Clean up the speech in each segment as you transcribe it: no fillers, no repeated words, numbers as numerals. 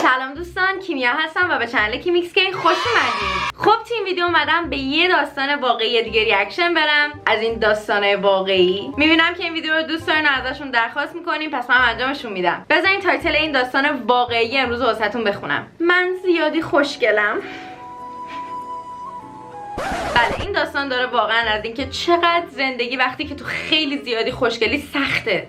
سلام دوستان، کیمیا هستم و به چنل کیمیکس کی خوش اومدید. خب تو این ویدیو اومدم به یه داستان واقعی دیگه ریاکشن برم. از این داستان واقعی میبینم که این ویدیو رو دوست دارین و ازشون درخواست میکنیم، پس من انجامشون میدم. بذارین تایتل این داستان واقعی امروز واسهتون بخونم. من زیادی خوشگلم. بله، این داستان داره واقعا از اینکه چقدر زندگی وقتی که تو خیلی زیادی خوشگلی سخته.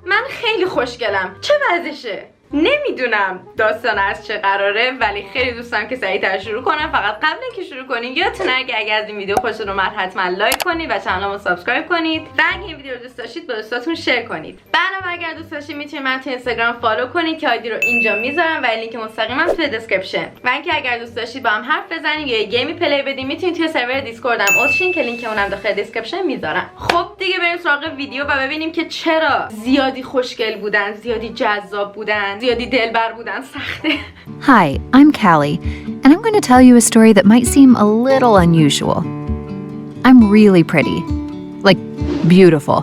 من خیلی خوشگلم، چه وضعشه؟ نمیدونم داستان از چه قراره، ولی خیلی دوست دارم که سریعتر شروع کنم. فقط قبل اینکه شروع کنیم یادتونه اگه از این ویدیو خوشتون اومد حتما لایک کنید و کانالمو سابسکرایب کنید و اگه این ویدیو رو دوست داشتید با دوستاتون شیر کنید. علاوه اگر دوست داشتید میتونید من تو اینستاگرام فالو کنید که آیدی رو اینجا میذارم و لینک مستقیما تو دسکریپشن. و اینکه اگر دوست داشتید با هم حرف بزنیم یا یه گیمی پلی بدیم میتونید توی سرور دیسکوردم داشتین که لینک اونم داخل دسکریپشن میذارم. خب دیگه بریم سراغ ویدیو و ببینیم که چرا زیادی خوشگل بودن، زیادی جذاب بودن، زیادی دلبر بودن سخته. Hi, I'm Callie, and I'm going to tell you a story that might seem a little unusual. I'm really pretty. Like, beautiful.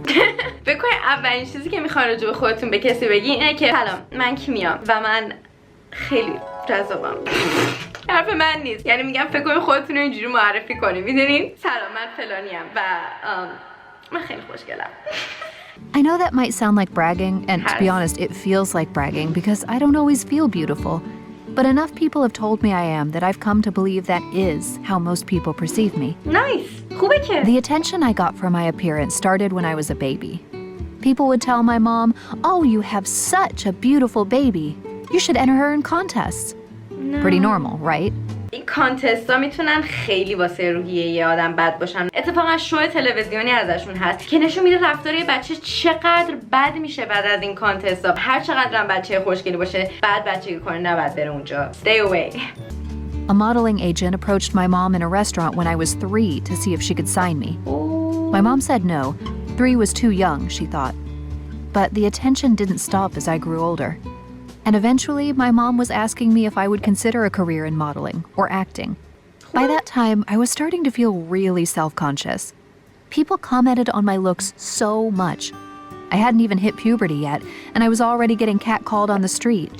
فکر کنید اولین چیزی که میخوان راجع به خودتون به کسی بگین اینه که سلام، من کیمیا و من خیلی جذابم. حرف من نیست، یعنی میگم فکر کنید خودتون رو اینجوری معرفی کنید. میدونین سلام، من فلانیم و من خیلی خوشگلم. I know that might sound like bragging, and to be honest, it feels like bragging because I don't always feel beautiful. But enough people have told me I am that I've come to believe that is how most people perceive me. Nice. خوبه که. The attention I got from my appearance started when I was a baby. People would tell my mom, "Oh, you have such a beautiful baby. You should enter her in contests." No. Pretty normal, right? این کانتست ها میتونن خیلی واسه روحیه یه آدم بد باشن. اتفاقا شو تلویزیونی ازشون هست که نشون میده رفتار یه بچه چقدر بد میشه بعد از این کانتست ها. هر چقدر هم بچه خوشگلی باشه بعد بچگی کنه نباید بره اونجا. Stay away. A modeling agent approached my mom in a restaurant when I was 3 to see if she could sign me. My mom said no. 3 was too young, she thought. But the attention didn't stop as I grew older. And eventually, my mom was asking me if I would consider a career in modeling or acting. By that time, I was starting to feel really self-conscious. People commented on my looks so much. I hadn't even hit puberty yet, and I was already getting catcalled on the street.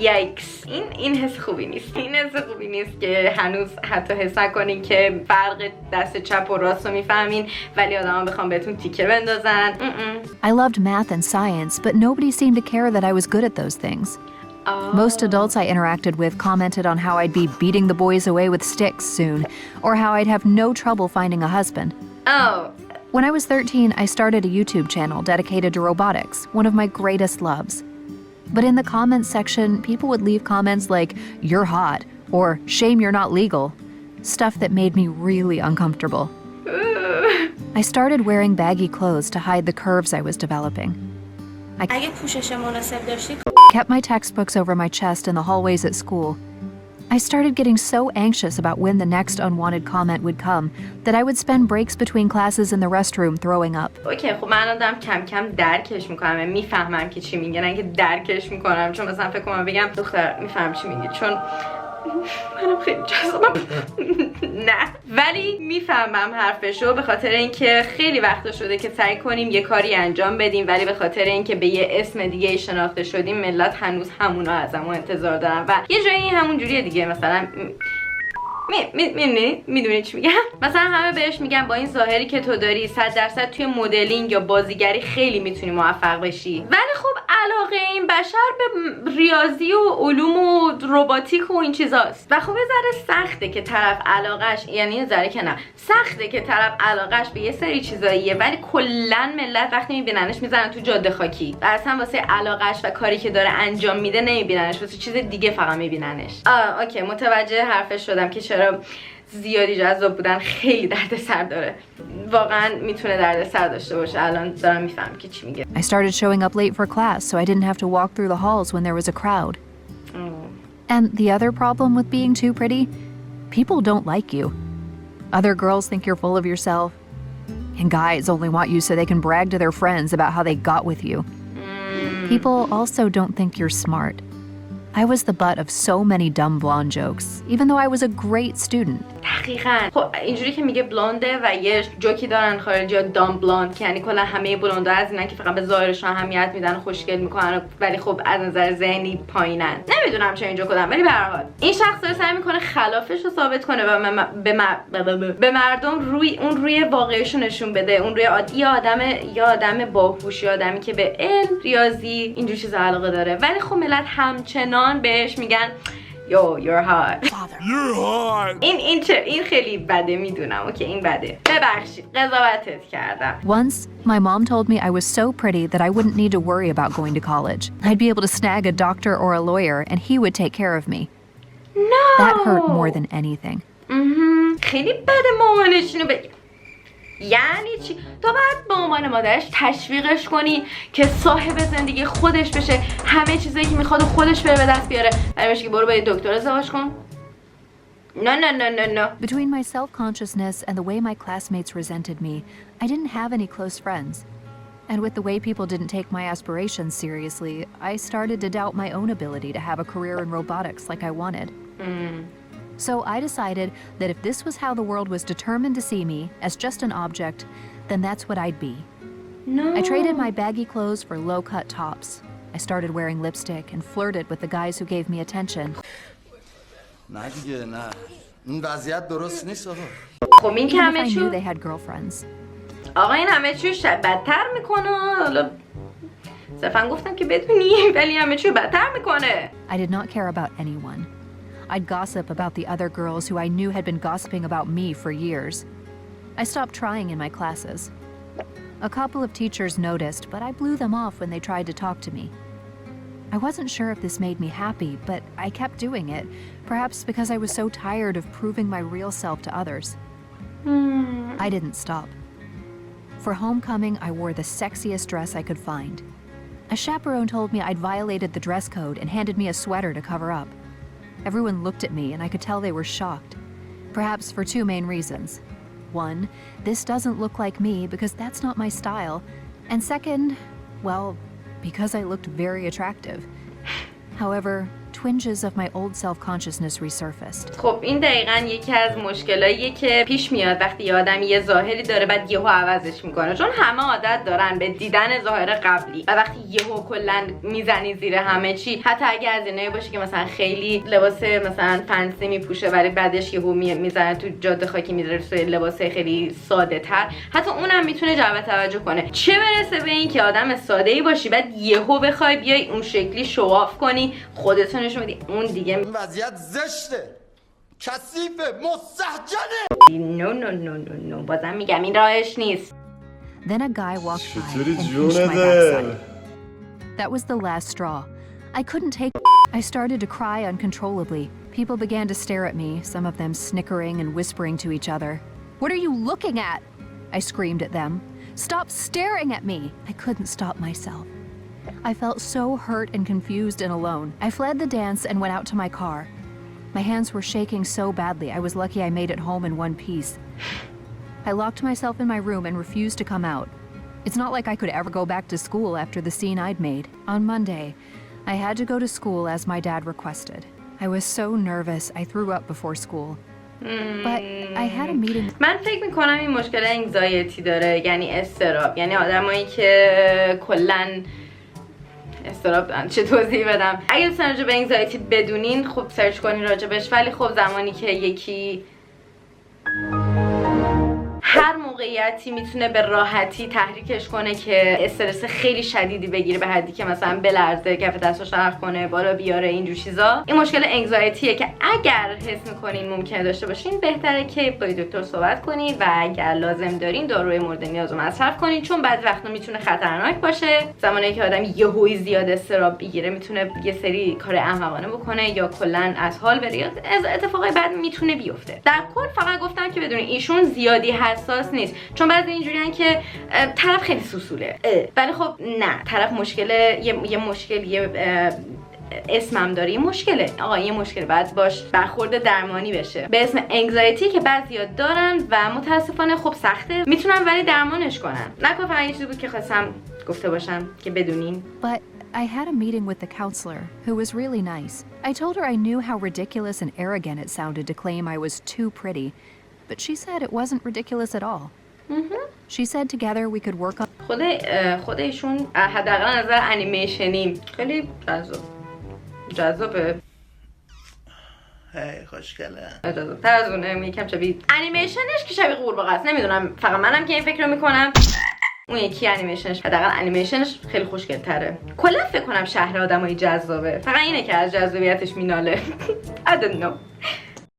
یکس، این حس خوبی نیست. این حس خوبی نیست که هنوز حتی حس نکنین که فرق دست چپ و راست رو میفهمین ولی آدما بخوام بهتون تیکه بندازن. I loved math and science, but nobody seemed to care that I was good at those things. Most adults I interacted with commented on how I'd be beating the boys away with sticks soon, or how I'd have no trouble finding a husband. When I was 13, I started a YouTube channel dedicated to robotics, one of my greatest loves. But in the comments section, people would leave comments like, "You're hot," or "Shame you're not legal," stuff that made me really uncomfortable. I started wearing baggy clothes to hide the curves I was developing. I kept my textbooks over my chest in the hallways at school. I started getting so anxious about when the next unwanted comment would come that I would spend breaks between classes in the restroom throwing up. اوکی، خب من الان کم کم درکش میکنم، میفهمم که چی میگن. اگه درکش میکنم چون مثلا فکر کنم بگم دختر میفهم چی میگی چون منم خیلی جذابم. نه، ولی میفهمم حرفشو به خاطر اینکه خیلی وقتا شده که سعی کنیم یه کاری انجام بدیم ولی به خاطر اینکه به یه اسم دیگه شناخته شدیم ملت هنوز همونا ازمون انتظار دارن و یه جایی همون جوریه دیگه. مثلا میدونی چی میگم؟ مثلا همه بهش میگن با این ظاهری که تو داری 100% توی مدلینگ یا بازیگری خیلی میتونی موفق بشی. ولی خب علاقه این بشر به ریاضی و علوم و رباتیک و این چیزاست و خب یه ذره سخته که طرف علاقش، یعنی یه ذره که نه، سخته که طرف علاقش به یه سری چیزاییه ولی کلا ملت وقتی میبیننش میزنن تو جاده خاکی و اصلا واسه علاقش و کاری که داره انجام میده نمیبیننش، واسه چیز دیگه فقط میبیننش. اوکی، متوجه حرفش شدم که چرا زیادی جذاب بودن خیلی دردسر داره. واقعا میتونه دردسر داشته باشه. الان دارم میفهمم که چی میگه. I started showing up late for class so I didn't have to walk through the halls when there was a crowd. And the other problem with being too pretty, people don't like you. Other girls think you're full of yourself, and guys only want you so they can brag to their friends about how they got with you. People also don't think you're smart. I was the butt of so many dumb blonde jokes, even though I was a great student. دقیقاً. خب اینجوری که میگه بلونده و یه جوکی دارن خارجی‌ها دام بلوند که یعنی کلا همه بلوندا از اینن که فقط به ظاهرشون اهمیت میدن و خوشگل میکنن ولی خب از نظر ذهنی پایینن. نمیدونم چه اینجا کدام ولی به هر حال این شخص داره سعی میکنه خلافش رو ثابت کنه و به مردم روی واقعیشون نشون بده. اون روی آدم باهوش، آدمی که به علم، ریاضی اینجور چیزا علاقه داره. ولی خب ملت همچنان بهش میگن Yo, you're hot. You're hot. این خیلی بده میدونم. اوکی این بده. ببخشید قضاوتت کردم. Once, my mom told me I was so pretty that I wouldn't need to worry about going to college. I'd be able to snag a doctor or a lawyer and he would take care of me. No. That hurt more than anything. خیلی بده مامانش اینو یعنی چی؟ تو باید به عنوان مادرش تشویقش کنی که صاحب زندگی خودش بشه، همه چیزایی که میخواد خودش بره به دست بیاره. برای میشه که برو با یه دکتر ازدواج کن. No. Between my self-consciousness and the way my classmates resented me, I didn't have any close friends. And with the way people didn't take my aspirations seriously, I started to doubt my own ability to have a career in robotics like I wanted. So I decided that if this was how the world was determined to see me, as just an object, then that's what I'd be. No. I traded my baggy clothes for low-cut tops. I started wearing lipstick and flirted with the guys who gave me attention. نه دیگه نه. این وضعیت درست نیست آقا. خب این که Even if همه I چیو knew they had girlfriends. آقا این همه چیو بدتر میکنه. حالا صرفا گفتم که بدونی ولی همه چیو بدتر میکنه. I did not care about anyone. I'd gossip about the other girls who I knew had been gossiping about me for years. I stopped trying in my classes. A couple of teachers noticed, but I blew them off when they tried to talk to me. I wasn't sure if this made me happy, but I kept doing it, perhaps because I was so tired of proving my real self to others. I didn't stop. For homecoming, I wore the sexiest dress I could find. A chaperone told me I'd violated the dress code and handed me a sweater to cover up. Everyone looked at me and I could tell they were shocked, perhaps for two main reasons. One, this doesn't look like me because that's not my style. And second, well, because I looked very attractive. However, twinges of my old self-consciousness resurfaced. خب این دقیقاً یکی از مشکلاییه که پیش میاد وقتی یه آدمی یه ظاهری داره بعد یهو عوضش میکنه، چون همه عادت دارن به دیدن ظاهر قبلی و وقتی یهو کلا میزنی زیر همه چی، حتی اگه از اینایی باشه که مثلا خیلی لباس مثلا فنسی میپوشه ولی بعدش یهو میزنه تو جاده خاکی میذاره تو لباس خیلی ساده تر، حتی اونم میتونه جلب توجه کنه. چه برسه به این که آدم ساده‌ای باشی بعد یهو بخوای بیای اون شکلی شواف کنی خودتون نشون بدی، اون دیگه این وضعیت زشته، کثیفه، مستهجنه. نو بازم میگم این راهش نیست. Then a guy walked by چطوری and pinched my جونه؟ backside. That was the last straw. I couldn't take it. I started to cry uncontrollably. People began to stare at me, some of them snickering and whispering to each other. What are you looking at? I screamed at them. Stop staring at me. I couldn't stop myself. I felt so hurt and confused and alone. I fled the dance and went out to my car. My hands were shaking so badly, I was lucky I made it home in one piece. I locked myself in my room and refused to come out. It's not like I could ever go back to school after the scene I'd made. On Monday, I had to go to school as my dad requested. I was so nervous, I threw up before school. But I had a meeting. من فکر میکنم این مشکل انگزایتی داره، یعنی اضطراب، یعنی آدمایی که کلاً استراب چه توضیح بدم. اگه دوست راجع به انگزایتی بدونین خب سرچ کنین راجبش، ولی خب زمانی که یکی هر موقعیتی میتونه به راحتی تحریکش کنه که استرس خیلی شدیدی بگیره به حدی که مثلا بلرزه، کف دستش نرخ کنه، بالا بیاره، اینجور چیزا، این مشکل انگزایتیه که اگر حس میکنین ممکنه داشته باشین بهتره که با دکتر صحبت کنید و اگر لازم دارین داروی مورد نیاز رو مصرف کنین، چون بعضی وقتا میتونه خطرناک باشه. زمانی که آدم یهویی زیاد استراب بگیره میتونه یه سری کار احمقانه بکنه یا کلا از حال بره یا اتفاقای بعد میتونه بیفته. در کل فقط گفتم که بدونین ایشون زیادی حساس نیست، چون بعضی اینجوریان که طرف خیلی سوسوله ولی خب نه، طرف مشکل یه اسمم داره، یه مشکله آقا، یه مشکل بعد باش برخورد درمانی بشه به اسم انگزایتی که بعضیا دارن و متاسفانه خب سخته، میتونن ولی درمانش کنن. نکنه فقط یه چیزی بود که خواستم گفته باشم که بدونین. But I had a meeting with the counselor, who was really nice. I told her I knew how ridiculous and arrogant it sounded to claim I was too pretty, but she said it wasn't ridiculous at all. She said together we could work on... خود ایشون حداقل نظر انیمیشنی خیلی جذابه. خیلی خوشگلم. جذاب‌تر از اونه، یکم شبیه انیمیشنش که شبیه قورباغه است. نمیدونم، فقط منم که این فکر رو میکنم. اون یکی انیمیشنش، حداقل انیمیشنش خیلی خوشگل‌تره. کلا فکر کنم شهر آدمای جذابه. فقط اینه که از جذابیتش میناله. I don't know.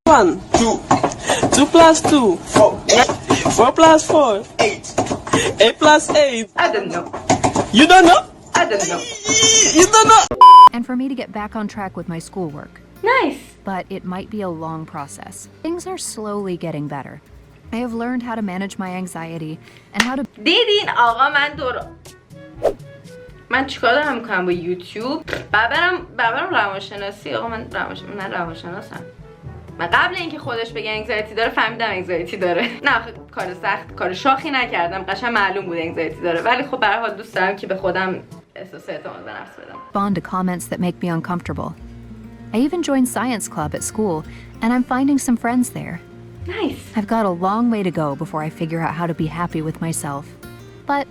1 2 2 plus 2 4 plus 4 8 plus 8. I don't know. You don't know? I don't know. You don't know? And for me to get back on track with my schoolwork. Nice. But it might be a long process. Things are slowly getting better. I have learned how to manage my anxiety and how to... دیدین آقا من چیکار دارم میکنم با یوتیوب؟ برم روانشناسی. آقا من روانشناسم. من قبل اینکه خودش بگه انگزایتی داره فهمیدم انگزایتی داره. نه کار سخت، کار شاخی نکردم، قشنگ معلوم بود انگزایتی داره، ولی خب به هر حال دوست دارم که به خودم احساس اعتماد به نفس بدم. Respond to comments that make me uncomfortable. I even joined science club at school, and I'm finding some friends there. Nice. I've got a long way to go before I figure out how to be happy with myself. But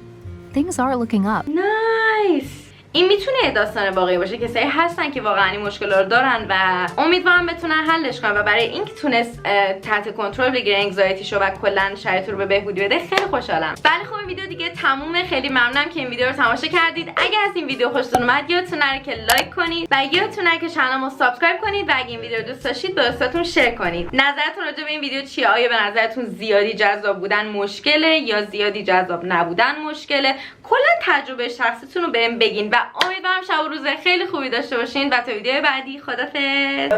things are looking up. Nice. این میتونه داستان واقعی باشه. کسایی هستن که واقعا این مشکلات رو دارن و امیدوارم بتونن حلش کنن و برای اینکه تونست تحت کنترل بگیره انگزایتیشو و کلا شرایط رو به بهبودی بده خیلی خوشحالم. ولی خب این ویدیو دیگه تمومه. خیلی ممنونم که این ویدیو رو تماشا کردید. اگه از این ویدیو خوشتون اومد یادتون نره که لایک کنید و یادتون نره که کانالمو سابسکرایب کنید و اگه این ویدیو رو دوست داشتید با دوستاتون شیر کنید. نظرتون راجع به این ویدیو چیه؟ آیا به نظرتون زیادی جذاب بودن مشکله یا زیادی جذاب نبودن مشکله؟ کلا تجربه شخصیتون رو بهم بگین و امیدوارم شب و روز خیلی خوبی داشته باشین و تا ویدیو بعدی خدافظ.